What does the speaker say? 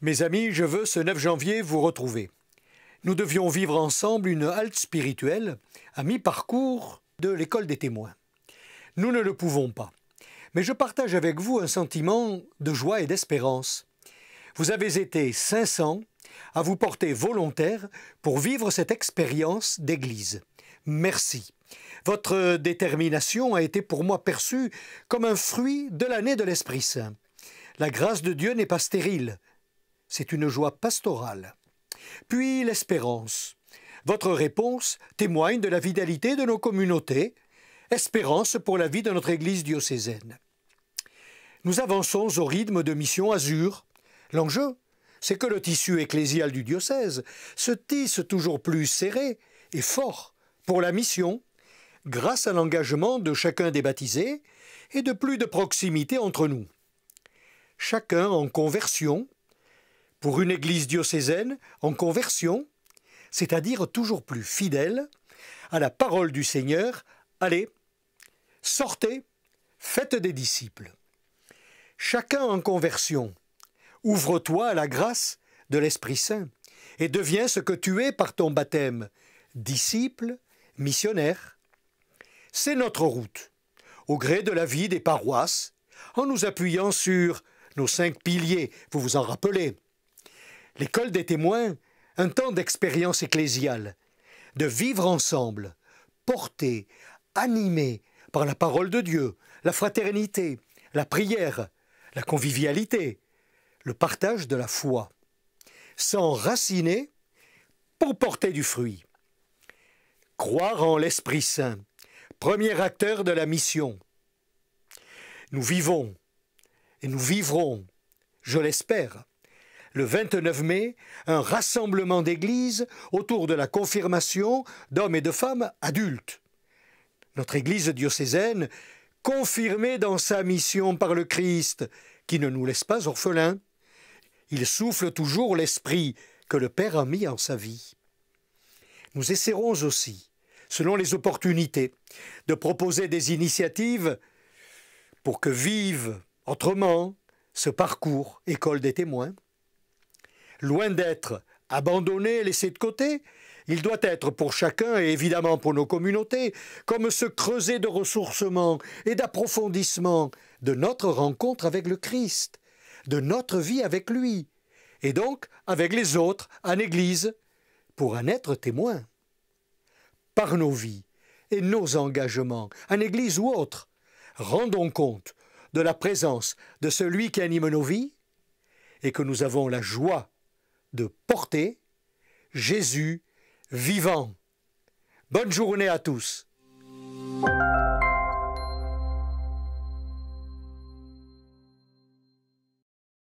Mes amis, je veux ce 9 janvier vous retrouver. Nous devions vivre ensemble une halte spirituelle à mi-parcours de l'école des témoins. Nous ne le pouvons pas. Mais je partage avec vous un sentiment de joie et d'espérance. Vous avez été 500 à vous porter volontaire pour vivre cette expérience d'église. Merci. Votre détermination a été pour moi perçue comme un fruit de l'année de l'Esprit Saint. La grâce de Dieu n'est pas stérile. C'est une joie pastorale. Puis l'espérance. Votre réponse témoigne de la vitalité de nos communautés. Espérance pour la vie de notre Église diocésaine. Nous avançons au rythme de Mission Azur. L'enjeu, c'est que le tissu ecclésial du diocèse se tisse toujours plus serré et fort pour la mission, grâce à l'engagement de chacun des baptisés et de plus de proximité entre nous. Chacun en conversion, pour une Église diocésaine en conversion, c'est-à-dire toujours plus fidèle à la parole du Seigneur. Allez, sortez, faites des disciples. Chacun en conversion, ouvre-toi à la grâce de l'Esprit Saint et deviens ce que tu es par ton baptême, disciple, missionnaire. C'est notre route, au gré de la vie des paroisses, en nous appuyant sur nos 5 piliers, vous vous en rappelez. L'école des témoins, un temps d'expérience ecclésiale, de vivre ensemble, portés, animés par la parole de Dieu, la fraternité, la prière, la convivialité, le partage de la foi, s'enraciner pour porter du fruit. Croire en l'Esprit Saint, premier acteur de la mission. Nous vivons et nous vivrons, je l'espère, le 29 mai, un rassemblement d'églises autour de la confirmation d'hommes et de femmes adultes. Notre Église diocésaine, confirmée dans sa mission par le Christ, qui ne nous laisse pas orphelins, il souffle toujours l'esprit que le Père a mis en sa vie. Nous essaierons aussi, selon les opportunités, de proposer des initiatives pour que vive autrement ce parcours École des témoins. Loin d'être abandonné, laissé de côté, il doit être pour chacun, et évidemment pour nos communautés, comme ce creuset de ressourcement et d'approfondissement de notre rencontre avec le Christ, de notre vie avec lui, et donc avec les autres en Église, pour en être témoin. Par nos vies et nos engagements, en Église ou autre, rendons compte de la présence de celui qui anime nos vies et que nous avons la joie de porter, Jésus vivant. Bonne journée à tous.